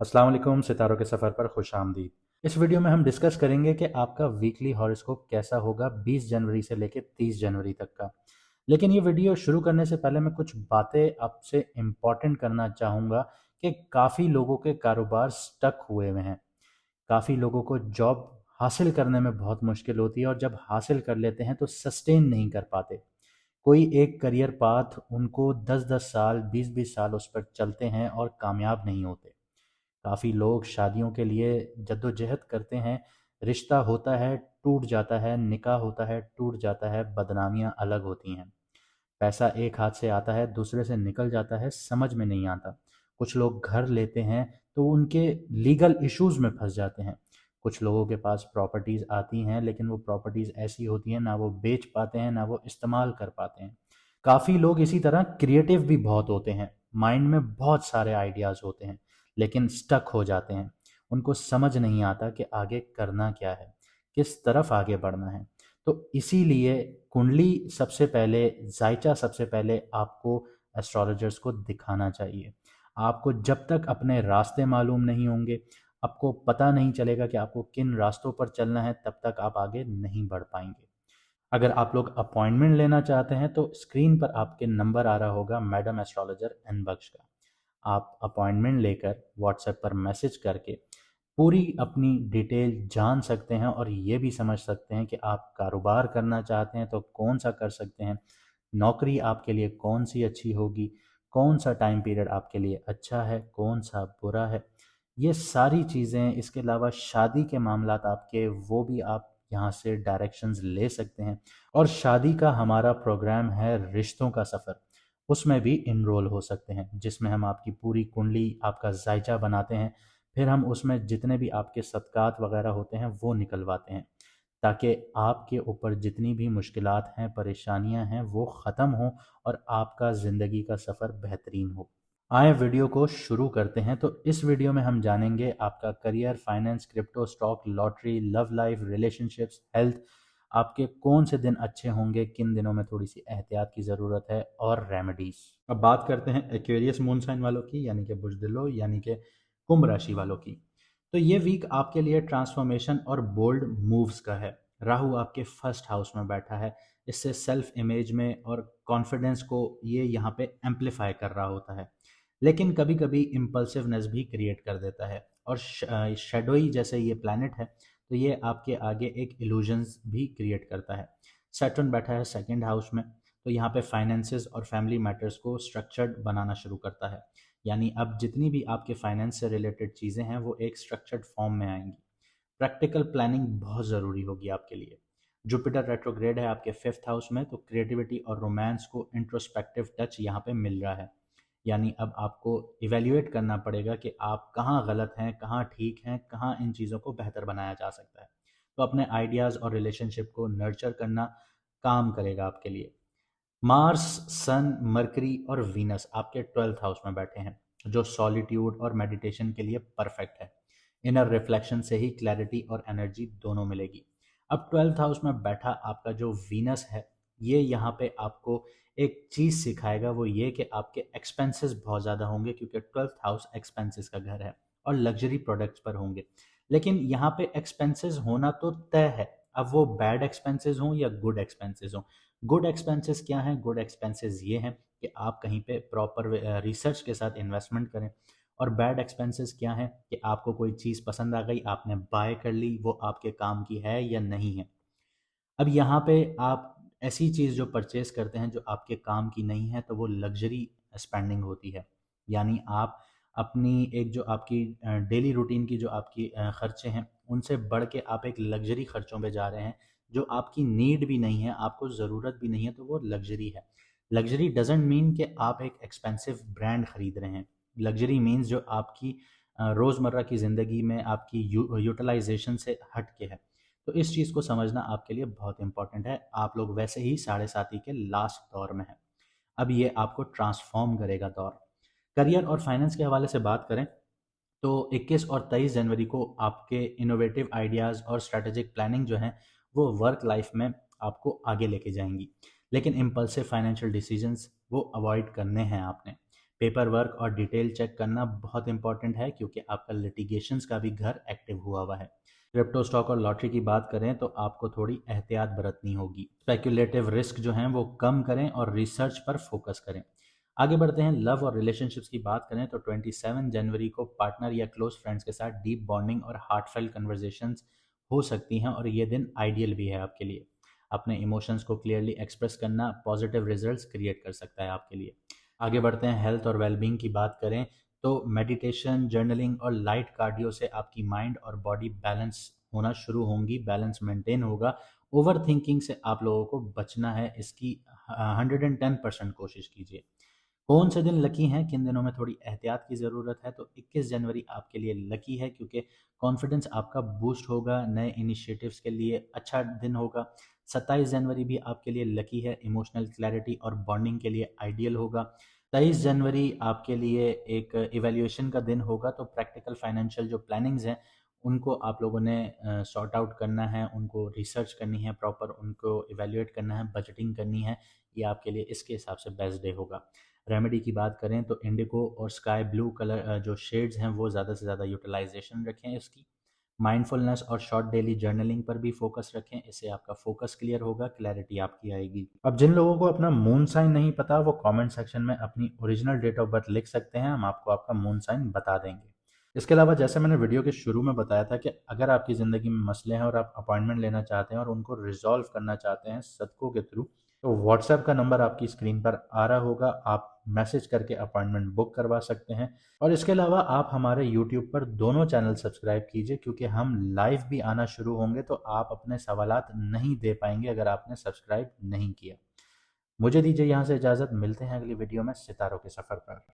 अस्सलाम वालेकुम, सितारों के सफ़र पर खुश आमदीद। इस वीडियो में हम डिस्कस करेंगे कि आपका वीकली हॉरोस्कोप कैसा होगा 20 जनवरी से लेकर 30 जनवरी तक का। लेकिन ये वीडियो शुरू करने से पहले मैं कुछ बातें आपसे इम्पॉर्टेंट करना चाहूँगा कि काफ़ी लोगों के कारोबार स्टक हुए हुए हैं। काफ़ी लोगों को जॉब हासिल करने में बहुत मुश्किल होती है और जब हासिल कर लेते हैं तो सस्टेन नहीं कर पाते। कोई एक करियर पाथ उनको 10-10 साल 20-20 साल उस पर चलते हैं और कामयाब नहीं होते। काफ़ी लोग शादियों के लिए जद्दोजहद करते हैं, रिश्ता होता है, टूट जाता है, निकाह होता है, टूट जाता है, बदनामियाँ अलग होती हैं। पैसा एक हाथ से आता है, दूसरे से निकल जाता है, समझ में नहीं आता। कुछ लोग घर लेते हैं तो उनके लीगल इश्यूज़ में फँस जाते हैं। कुछ लोगों के पास प्रॉपर्टीज़ आती हैं लेकिन वो प्रॉपर्टीज़ ऐसी होती हैं ना वो बेच पाते हैं, ना वो इस्तेमाल कर पाते हैं। काफ़ी लोग इसी तरह क्रिएटिव भी बहुत होते हैं, माइंड में बहुत सारे आइडियाज़ होते हैं, लेकिन स्टक हो जाते हैं। उनको समझ नहीं आता कि आगे करना क्या है, किस तरफ आगे बढ़ना है। तो इसीलिए कुंडली सबसे पहले, जायचा सबसे पहले आपको एस्ट्रोलॉजर्स को दिखाना चाहिए। आपको जब तक अपने रास्ते मालूम नहीं होंगे, आपको पता नहीं चलेगा कि आपको किन रास्तों पर चलना है, तब तक आप आगे नहीं बढ़ पाएंगे। अगर आप लोग अपॉइंटमेंट लेना चाहते हैं तो स्क्रीन पर आपके नंबर आ रहा होगा मैडम एस्ट्रोलॉजर एन बख्श का। आप अपॉइंटमेंट लेकर व्हाट्सएप पर मैसेज करके पूरी अपनी डिटेल जान सकते हैं और ये भी समझ सकते हैं कि आप कारोबार करना चाहते हैं तो कौन सा कर सकते हैं, नौकरी आपके लिए कौन सी अच्छी होगी, कौन सा टाइम पीरियड आपके लिए अच्छा है, कौन सा बुरा है। ये सारी चीज़ें, इसके अलावा शादी के मामलात आपके, वो भी आप यहाँ से डायरेक्शंस ले सकते हैं। और शादी का हमारा प्रोग्राम है रिश्तों का सफ़र, उसमें भी इनरोल हो सकते हैं, जिसमें हम आपकी पूरी कुंडली, आपका जायचा बनाते हैं। फिर हम उसमें जितने भी आपके सदक़ात वगैरह होते हैं वो निकलवाते हैं, ताकि आपके ऊपर जितनी भी मुश्किलात हैं, परेशानियां हैं, वो ख़त्म हों और आपका ज़िंदगी का सफ़र बेहतरीन हो। आए वीडियो को शुरू करते हैं। तो इस वीडियो में हम जानेंगे आपका career, finance, crypto, stock, lottery, love life, relationships, health, आपके कौन से दिन अच्छे होंगे, किन दिनों में थोड़ी सी एहतियात की ज़रूरत है, और रेमेडीज़। अब बात करते हैं एक्वेरियस मून साइन वालों की, यानी कि बुजदिलो, यानी कि कुंभ राशि वालों की। तो ये वीक आपके लिए ट्रांसफॉर्मेशन और बोल्ड मूव्स का है। राहु आपके फर्स्ट हाउस में बैठा है, इससे सेल्फ इमेज में और कॉन्फिडेंस को ये यहाँ पे एम्पलीफाई कर रहा होता है। लेकिन कभी कभी इम्पल्सिवनेस भी क्रिएट कर देता है। और शेडोई जैसे ये प्लैनेट है तो ये आपके आगे एक इल्यूजन्स भी क्रिएट करता है। सैटर्न बैठा है सेकंड हाउस में, तो यहाँ पे फाइनेंसेस और फैमिली मैटर्स को स्ट्रक्चर्ड बनाना शुरू करता है। यानी अब जितनी भी आपके फाइनेंस से रिलेटेड चीज़ें हैं वो एक स्ट्रक्चर्ड फॉर्म में आएंगी। प्रैक्टिकल प्लानिंग बहुत ज़रूरी होगी आपके लिए। जुपिटर रेट्रोग्रेड है आपके फिफ्थ हाउस में, तो क्रिएटिविटी और रोमांस को इंट्रोस्पेक्टिव टच यहाँ पे मिल रहा है। यानी अब आपको इवेल्युएट करना पड़ेगा कि आप कहाँ गलत हैं, कहाँ ठीक हैं, कहाँ इन चीज़ों को बेहतर बनाया जा सकता है। तो अपने आइडियाज़ और रिलेशनशिप को नर्चर करना काम करेगा आपके लिए। मार्स, सन, मरकरी और वीनस आपके 12th हाउस में बैठे हैं, जो सॉलिट्यूड और मेडिटेशन के लिए परफेक्ट है। इनर रिफ्लेक्शन से ही क्लैरिटी और एनर्जी दोनों मिलेगी। अब 12th हाउस में बैठा आपका जो वीनस है, ये यहाँ पे आपको एक चीज़ सिखाएगा, वो ये कि आपके एक्सपेंसेस बहुत ज़्यादा होंगे, क्योंकि 12th हाउस एक्सपेंसेस का घर है और लग्जरी प्रोडक्ट्स पर होंगे। लेकिन यहाँ पे एक्सपेंसेस होना तो तय है, अब वो बैड एक्सपेंसेस हों या गुड एक्सपेंसेस हों। गुड एक्सपेंसेस क्या हैं? गुड एक्सपेंसेस ये हैं कि आप कहीं पे प्रॉपर रिसर्च के साथ इन्वेस्टमेंट करें। और बैड एक्सपेंसेस क्या हैं? कि आपको कोई चीज़ पसंद आ गई, आपने बाय कर ली, वो आपके काम की है या नहीं है। अब यहाँ पे आप ऐसी चीज़ जो परचेज करते हैं जो आपके काम की नहीं है, तो वो लग्जरी स्पेंडिंग होती है। यानी आप अपनी एक जो आपकी डेली रूटीन की जो आपकी खर्चे हैं, उनसे बढ़ के आप एक लग्जरी खर्चों पे जा रहे हैं, जो आपकी नीड भी नहीं है, आपको ज़रूरत भी नहीं है, तो वो लग्जरी है। लग्जरी डज़न्ट मीन कि आप एक एक्सपेंसिव ब्रांड खरीद रहे हैं। लग्जरी मीन्स जो आपकी रोज़मर्रा की ज़िंदगी में आपकी यूटिलाइजेशन से हट के है। तो इस चीज़ को समझना आपके लिए बहुत इंपॉर्टेंट है। आप लोग वैसे ही साढ़े साथी के लास्ट दौर में हैं। अब ये आपको ट्रांसफॉर्म करेगा दौर। करियर और फाइनेंस के हवाले से बात करें तो 21 और 23 जनवरी को आपके इनोवेटिव आइडियाज़ और स्ट्रैटेजिक प्लानिंग जो हैं वो वर्क लाइफ में आपको आगे लेके जाएंगी। लेकिन इम्पल्सिव फाइनेंशियल डिसीजंस वो अवॉइड करने हैं आपने। पेपर वर्क और डिटेल चेक करना बहुत इंपॉर्टेंट है, क्योंकि आपका लिटिगेशंस का भी घर एक्टिव हुआ हुआ है। क्रिप्टो स्टॉक और लॉटरी की बात करें तो आपको थोड़ी एहतियात बरतनी होगी। स्पेक्युलेटिव रिस्क जो हैं वो कम करें और रिसर्च पर फोकस करें। आगे बढ़ते हैं, लव और रिलेशनशिप्स की बात करें तो 27 जनवरी को पार्टनर या क्लोज फ्रेंड्स के साथ डीप बॉन्डिंग और हार्टफेल्ट कन्वर्जेशंस हो सकती हैं, और ये दिन आइडियल भी है आपके लिए। अपने इमोशंस को क्लियरली एक्सप्रेस करना पॉजिटिव रिजल्ट्स क्रिएट कर सकता है आपके लिए। आगे बढ़ते हैं, हेल्थ और वेलबींग की बात करें तो मेडिटेशन, जर्नलिंग और लाइट कार्डियो से आपकी माइंड और बॉडी बैलेंस होना शुरू होंगी, बैलेंस मेंटेन होगा। ओवर थिंकिंग से आप लोगों को बचना है, इसकी 110% कोशिश कीजिए। कौन से दिन लकी हैं, किन दिनों में थोड़ी एहतियात की ज़रूरत है, तो 21 जनवरी आपके लिए लकी है, क्योंकि कॉन्फिडेंस आपका बूस्ट होगा, नए इनिशिएटिव्स के लिए अच्छा दिन होगा। 27 जनवरी भी आपके लिए लकी है, इमोशनल क्लैरिटी और बॉन्डिंग के लिए आइडियल होगा। 23 जनवरी आपके लिए एक इवैल्यूएशन का दिन होगा, तो प्रैक्टिकल फाइनेंशियल जो प्लानिंग्स हैं उनको आप लोगों ने सॉर्ट आउट करना है, उनको रिसर्च करनी है, प्रॉपर उनको इवैल्यूएट करना है, बजटिंग करनी है। ये आपके लिए इसके हिसाब से बेस्ट डे होगा। रेमेडी की बात करें तो इंडिगो और स्काई ब्लू कलर जो शेड्स हैं वो ज़्यादा से ज़्यादा यूटिलाइजेशन रखें इसकी। माइंडफुलनेस और शॉर्ट डेली जर्नलिंग पर भी फोकस रखें, इससे आपका फोकस क्लियर होगा, क्लैरिटी आपकी आएगी। अब जिन लोगों को अपना मून साइन नहीं पता वो कमेंट सेक्शन में अपनी ओरिजिनल डेट ऑफ बर्थ लिख सकते हैं, हम आपको आपका मून साइन बता देंगे। इसके अलावा जैसे मैंने वीडियो के शुरू में बताया था कि अगर आपकी ज़िंदगी में मसले हैं और आप अपॉइंटमेंट लेना चाहते हैं और उनको रिजॉल्व करना चाहते हैं सदकों के थ्रू, तो व्हाट्सएप का नंबर आपकी स्क्रीन पर आ रहा होगा, आप मैसेज करके अपॉइंटमेंट बुक करवा सकते हैं। और इसके अलावा आप हमारे यूट्यूब पर दोनों चैनल सब्सक्राइब कीजिए, क्योंकि हम लाइव भी आना शुरू होंगे, तो आप अपने सवालात नहीं दे पाएंगे अगर आपने सब्सक्राइब नहीं किया। मुझे दीजिए यहाँ से इजाज़त, मिलते हैं अगली वीडियो में सितारों के सफ़र पर।